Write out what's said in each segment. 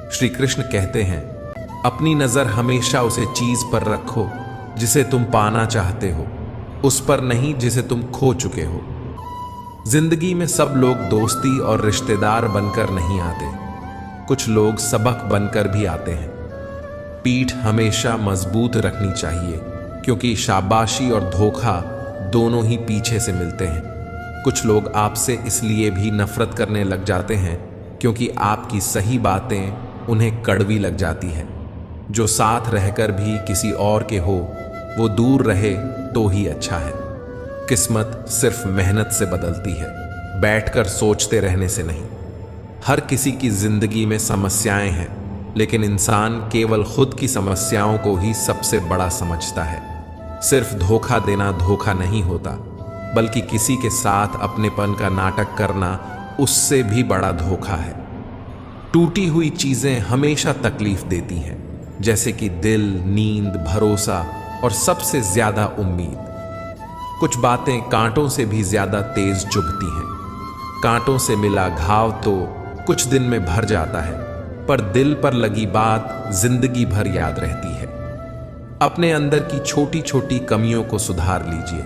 श्री कृष्ण कहते हैं, अपनी नजर हमेशा उसे चीज पर रखो जिसे तुम पाना चाहते हो, उस पर नहीं जिसे तुम खो चुके हो। जिंदगी में सब लोग दोस्ती और रिश्तेदार बनकर नहीं आते, कुछ लोग सबक बनकर भी आते हैं। पीठ हमेशा मजबूत रखनी चाहिए, क्योंकि शाबाशी और धोखा दोनों ही पीछे से मिलते हैं। कुछ लोग आपसे इसलिए भी नफरत करने लग जाते हैं क्योंकि आपकी सही बातें उन्हें कड़वी लग जाती है। जो साथ रहकर भी किसी और के हो, वो दूर रहे तो ही अच्छा है। किस्मत सिर्फ मेहनत से बदलती है, बैठकर सोचते रहने से नहीं। हर किसी की जिंदगी में समस्याएं हैं, लेकिन इंसान केवल खुद की समस्याओं को ही सबसे बड़ा समझता है। सिर्फ धोखा देना धोखा नहीं होता, बल्कि किसी के साथ अपनेपन का नाटक करना उससे भी बड़ा धोखा है। टूटी हुई चीजें हमेशा तकलीफ देती हैं, जैसे कि दिल, नींद, भरोसा और सबसे ज्यादा उम्मीद। कुछ बातें कांटों से भी ज्यादा तेज चुभती हैं। कांटों से मिला घाव तो कुछ दिन में भर जाता है, पर दिल पर लगी बात जिंदगी भर याद रहती है। अपने अंदर की छोटी छोटी कमियों को सुधार लीजिए,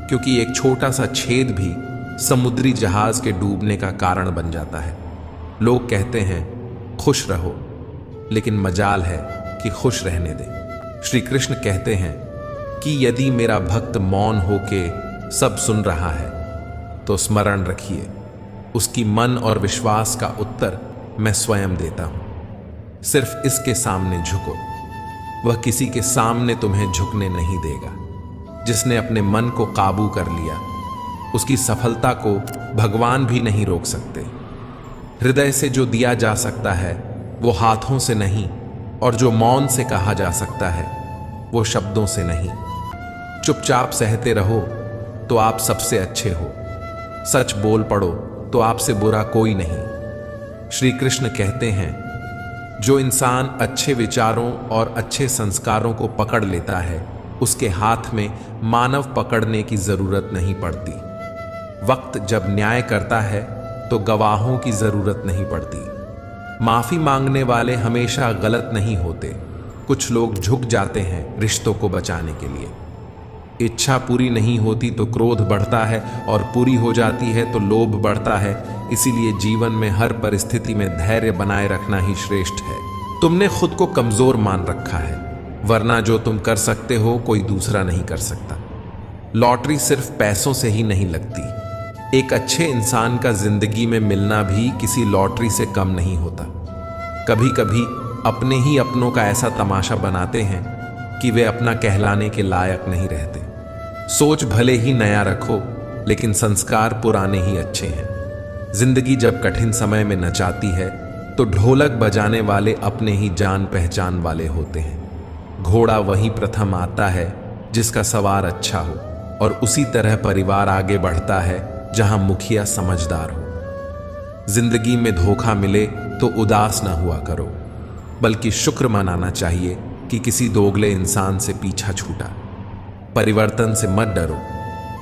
क्योंकि एक छोटा सा छेद भी समुद्री जहाज के डूबने का कारण बन जाता है। लोग कहते हैं खुश रहो, लेकिन मजाल है कि खुश रहने दे। श्री कृष्ण कहते हैं कि यदि मेरा भक्त मौन होके सब सुन रहा है, तो स्मरण रखिए, उसकी मन और विश्वास का उत्तर मैं स्वयं देता हूं। सिर्फ इसके सामने झुको, वह किसी के सामने तुम्हें झुकने नहीं देगा। जिसने अपने मन को काबू कर लिया, उसकी सफलता को भगवान भी नहीं रोक सकते। हृदय से जो दिया जा सकता है वो हाथों से नहीं, और जो मौन से कहा जा सकता है वो शब्दों से नहीं। चुपचाप सहते रहो तो आप सबसे अच्छे हो, सच बोल पड़ो तो आपसे बुरा कोई नहीं। श्री कृष्ण कहते हैं, जो इंसान अच्छे विचारों और अच्छे संस्कारों को पकड़ लेता है, उसके हाथ में मानव पकड़ने की जरूरत नहीं पड़ती। वक्त जब न्याय करता है तो गवाहों की जरूरत नहीं पड़ती। माफी मांगने वाले हमेशा गलत नहीं होते। कुछ लोग झुक जाते हैं रिश्तों को बचाने के लिए। इच्छा पूरी नहीं होती तो क्रोध बढ़ता है, और पूरी हो जाती है तो लोभ बढ़ता है। इसीलिए जीवन में हर परिस्थिति में धैर्य बनाए रखना ही श्रेष्ठ है। तुमने खुद को कमजोर मान रखा है, वरना जो तुम कर सकते हो कोई दूसरा नहीं कर सकता। लॉटरी सिर्फ पैसों से ही नहीं लगती। एक अच्छे इंसान का जिंदगी में मिलना भी किसी लॉटरी से कम नहीं होता। कभी कभी अपने ही अपनों का ऐसा तमाशा बनाते हैं कि वे अपना कहलाने के लायक नहीं रहते। सोच भले ही नया रखो, लेकिन संस्कार पुराने ही अच्छे हैं। जिंदगी जब कठिन समय में नचाती है तो ढोलक बजाने वाले अपने ही जान पहचान वाले होते हैं। घोड़ा वही प्रथम आता है जिसका सवार अच्छा हो, और उसी तरह परिवार आगे बढ़ता है जहां मुखिया समझदार हो। जिंदगी में धोखा मिले तो उदास ना हुआ करो, बल्कि शुक्र मनाना चाहिए कि किसी दोगले इंसान से पीछा छूटा। परिवर्तन से मत डरो।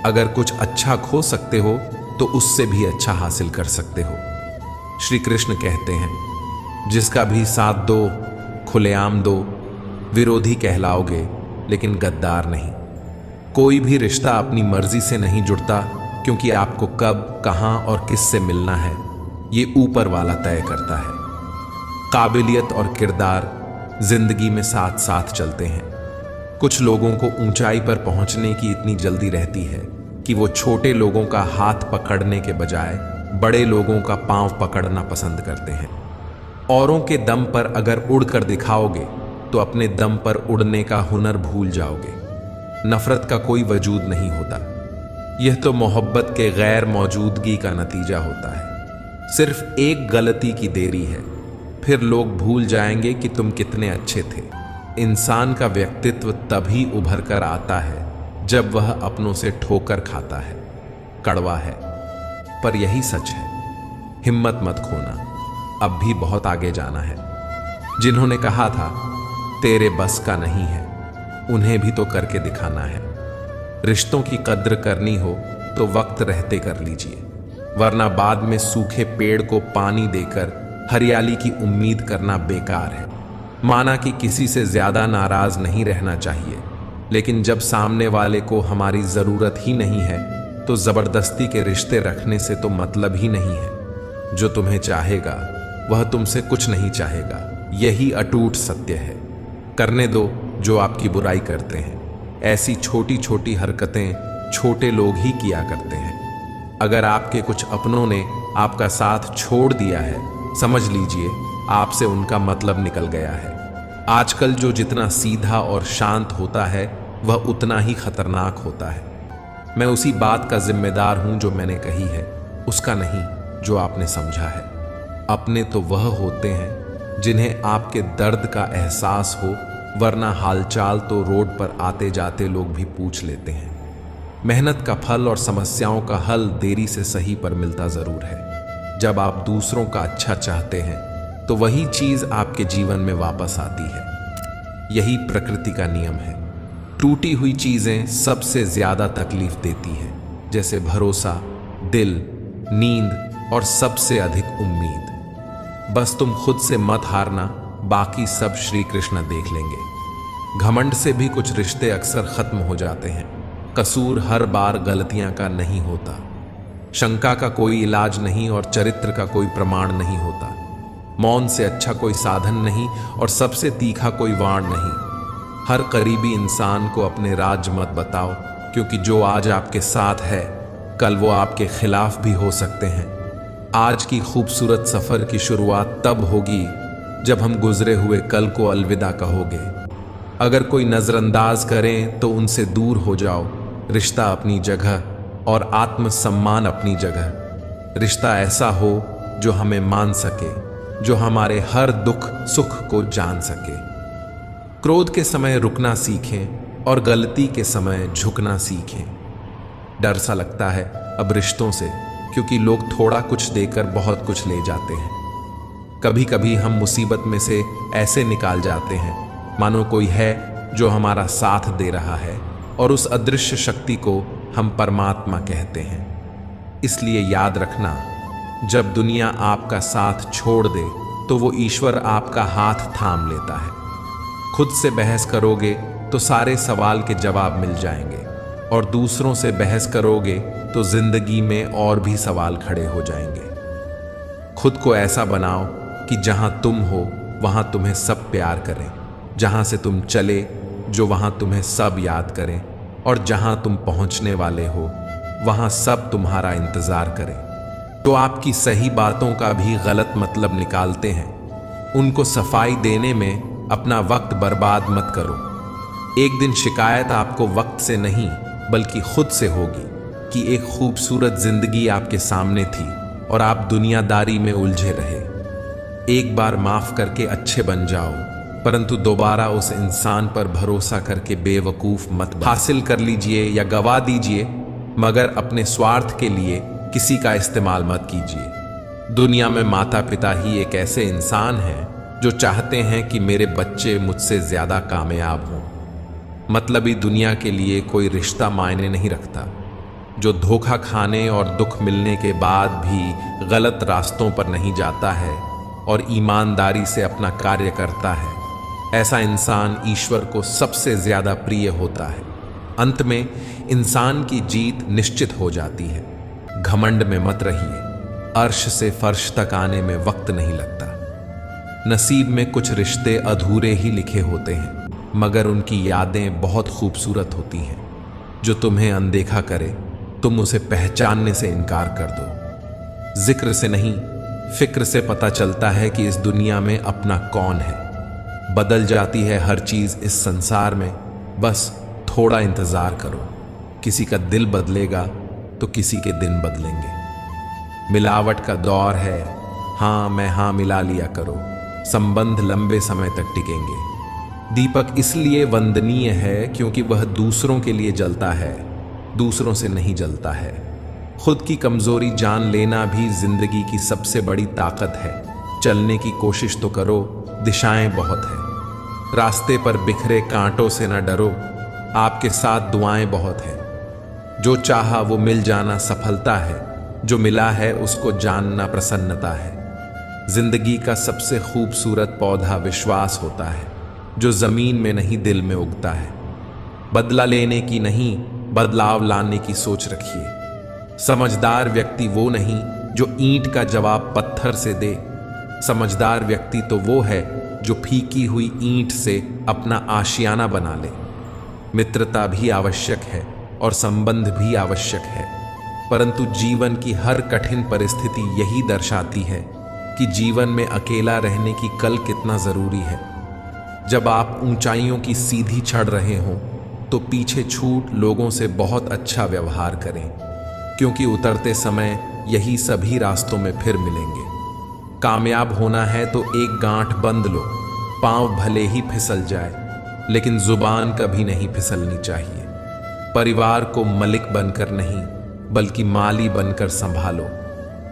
अगर कुछ अच्छा खो सकते हो तो उससे भी अच्छा हासिल कर सकते हो। श्री कृष्ण कहते हैं, जिसका भी साथ दो खुलेआम दो, विरोधी कहलाओगे लेकिन गद्दार नहीं। कोई भी रिश्ता अपनी मर्जी से नहीं जुड़ता, क्योंकि आपको कब, कहां और किससे मिलना है ये ऊपर वाला तय करता है। काबिलियत और किरदार जिंदगी में साथ साथ चलते हैं। कुछ लोगों को ऊंचाई पर पहुंचने की इतनी जल्दी रहती है कि वो छोटे लोगों का हाथ पकड़ने के बजाय बड़े लोगों का पांव पकड़ना पसंद करते हैं। औरों के दम पर अगर उड़कर दिखाओगे तो अपने दम पर उड़ने का हुनर भूल जाओगे। नफरत का कोई वजूद नहीं होता, यह तो मोहब्बत के गैर मौजूदगी का नतीजा होता है। सिर्फ एक गलती की देरी है, फिर लोग भूल जाएंगे कि तुम कितने अच्छे थे। इंसान का व्यक्तित्व तभी उभर कर आता है जब वह अपनों से ठोकर खाता है। कड़वा है, पर यही सच है। हिम्मत मत खोना, अब भी बहुत आगे जाना है। जिन्होंने कहा था तेरे बस का नहीं है, उन्हें भी तो करके दिखाना है। रिश्तों की कद्र करनी हो तो वक्त रहते कर लीजिए, वरना बाद में सूखे पेड़ को पानी देकर हरियाली की उम्मीद करना बेकार है। माना कि किसी से ज्यादा नाराज नहीं रहना चाहिए, लेकिन जब सामने वाले को हमारी जरूरत ही नहीं है तो जबरदस्ती के रिश्ते रखने से तो मतलब ही नहीं है। जो तुम्हें चाहेगा वह तुमसे कुछ नहीं चाहेगा, यही अटूट सत्य है। करने दो जो आपकी बुराई करते हैं। ऐसी छोटी छोटी हरकतें छोटे लोग ही किया करते हैं। अगर आपके कुछ अपनों ने आपका साथ छोड़ दिया है, समझ लीजिए आपसे उनका मतलब निकल गया है। आजकल जो जितना सीधा और शांत होता है वह उतना ही खतरनाक होता है। मैं उसी बात का जिम्मेदार हूं जो मैंने कही है, उसका नहीं जो आपने समझा है। अपने तो वह होते हैं जिन्हें आपके दर्द का एहसास हो, वरना हालचाल तो रोड पर आते जाते लोग भी पूछ लेते हैं। मेहनत का फल और समस्याओं का हल देरी से सही पर मिलता जरूर है। जब आप दूसरों का अच्छा चाहते हैं तो वही चीज आपके जीवन में वापस आती है। यही प्रकृति का नियम है। टूटी हुई चीजें सबसे ज्यादा तकलीफ देती हैं, जैसे भरोसा, दिल, नींद और सबसे अधिक उम्मीद। बस तुम खुद से मत हारना, बाकी सब श्री कृष्ण देख लेंगे। घमंड से भी कुछ रिश्ते अक्सर खत्म हो जाते हैं। कसूर हर बार गलतियां का नहीं होता। शंका का कोई इलाज नहीं और चरित्र का कोई प्रमाण नहीं होता। मौन से अच्छा कोई साधन नहीं और सबसे तीखा कोई वाण नहीं। हर करीबी इंसान को अपने राज मत बताओ, क्योंकि जो आज आपके साथ है कल वो आपके खिलाफ भी हो सकते हैं। आज की खूबसूरत सफर की शुरुआत तब होगी जब हम गुजरे हुए कल को अलविदा कहोगे। अगर कोई नजरअंदाज करें तो उनसे दूर हो जाओ। रिश्ता अपनी जगह और आत्मसम्मान अपनी जगह। रिश्ता ऐसा हो जो हमें मान सके, जो हमारे हर दुख सुख को जान सके। क्रोध के समय रुकना सीखें और गलती के समय झुकना सीखें। डर सा लगता है अब रिश्तों से, क्योंकि लोग थोड़ा कुछ देकर बहुत कुछ ले जाते हैं। कभी कभी हम मुसीबत में से ऐसे निकाल जाते हैं मानो कोई है जो हमारा साथ दे रहा है, और उस अदृश्य शक्ति को हम परमात्मा कहते हैं। इसलिए याद रखना, जब दुनिया आपका साथ छोड़ दे तो वो ईश्वर आपका हाथ थाम लेता है। खुद से बहस करोगे तो सारे सवाल के जवाब मिल जाएंगे, और दूसरों से बहस करोगे तो जिंदगी में और भी सवाल खड़े हो जाएंगे। खुद को ऐसा बनाओ कि जहां तुम हो वहां तुम्हें सब प्यार करें, जहां से तुम चले जो वहां तुम्हें सब याद करें, और जहां तुम पहुंचने वाले हो वहां सब तुम्हारा इंतजार करें। तो आपकी सही बातों का भी गलत मतलब निकालते हैं, उनको सफाई देने में अपना वक्त बर्बाद मत करो। एक दिन शिकायत आपको वक्त से नहीं बल्कि खुद से होगी कि एक खूबसूरत जिंदगी आपके सामने थी और आप दुनियादारी में उलझे रहे। एक बार माफ करके अच्छे बन जाओ, परंतु दोबारा उस इंसान पर भरोसा करके बेवकूफ मत बनो। हासिल कर लीजिए या गवा दीजिए, मगर अपने स्वार्थ के लिए किसी का इस्तेमाल मत कीजिए। दुनिया में माता पिता ही एक ऐसे इंसान हैं जो चाहते हैं कि मेरे बच्चे मुझसे ज्यादा कामयाब हों। मतलबी दुनिया के लिए कोई रिश्ता मायने नहीं रखता। जो धोखा खाने और दुख मिलने के बाद भी गलत रास्तों पर नहीं जाता है और ईमानदारी से अपना कार्य करता है, ऐसा इंसान ईश्वर को सबसे ज्यादा प्रिय होता है। अंत में इंसान की जीत निश्चित हो जाती है। घमंड में मत रहिए, अर्श से फर्श तक आने में वक्त नहीं लगता। नसीब में कुछ रिश्ते अधूरे ही लिखे होते हैं, मगर उनकी यादें बहुत खूबसूरत होती हैं। जो तुम्हें अनदेखा करे तुम उसे पहचानने से इनकार कर दो। जिक्र से नहीं, फिक्र से पता चलता है कि इस दुनिया में अपना कौन है। बदल जाती है हर चीज इस संसार में, बस थोड़ा इंतजार करो। किसी का दिल बदलेगा तो किसी के दिन बदलेंगे। मिलावट का दौर है, हाँ मैं हाँ मिला लिया करो, संबंध लंबे समय तक टिकेंगे। दीपक इसलिए वंदनीय है क्योंकि वह दूसरों के लिए जलता है, दूसरों से नहीं जलता है। खुद की कमजोरी जान लेना भी जिंदगी की सबसे बड़ी ताकत है। चलने की कोशिश तो करो, दिशाएं बहुत है। रास्ते पर बिखरे कांटों से न डरो, आपके साथ दुआएं बहुत हैं। जो चाहा वो मिल जाना सफलता है, जो मिला है उसको जानना प्रसन्नता है। जिंदगी का सबसे खूबसूरत पौधा विश्वास होता है, जो जमीन में नहीं दिल में उगता है। बदला लेने की नहीं, बदलाव लाने की सोच रखिए। समझदार व्यक्ति वो नहीं जो ईंट का जवाब पत्थर से दे। समझदार व्यक्ति तो वो है जो फीकी हुई ईंट से अपना आशियाना बना ले। मित्रता भी आवश्यक है और संबंध भी आवश्यक है, परंतु जीवन की हर कठिन परिस्थिति यही दर्शाती है कि जीवन में अकेला रहने की कल कितना जरूरी है। जब आप ऊंचाइयों की सीधी चढ़ रहे हों तो पीछे छूट लोगों से बहुत अच्छा व्यवहार करें, क्योंकि उतरते समय यही सभी रास्तों में फिर मिलेंगे। कामयाब होना है तो एक गांठ बंद लो, पांव भले ही फिसल जाए लेकिन जुबान कभी नहीं फिसलनी चाहिए। परिवार को मलिक बनकर नहीं बल्कि माली बनकर संभालो,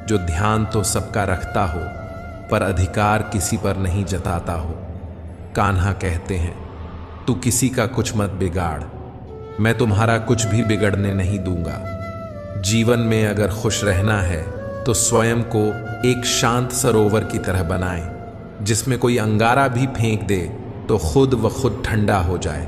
जो ध्यान तो सबका रखता हो पर अधिकार किसी पर नहीं जताता हो। कान्हा कहते हैं, तू किसी का कुछ मत बिगाड़, मैं तुम्हारा कुछ भी बिगड़ने नहीं दूंगा। जीवन में अगर खुश रहना है तो स्वयं को एक शांत सरोवर की तरह बनाएं, जिसमें कोई अंगारा भी फेंक दे तो खुद व खुद ठंडा हो जाए।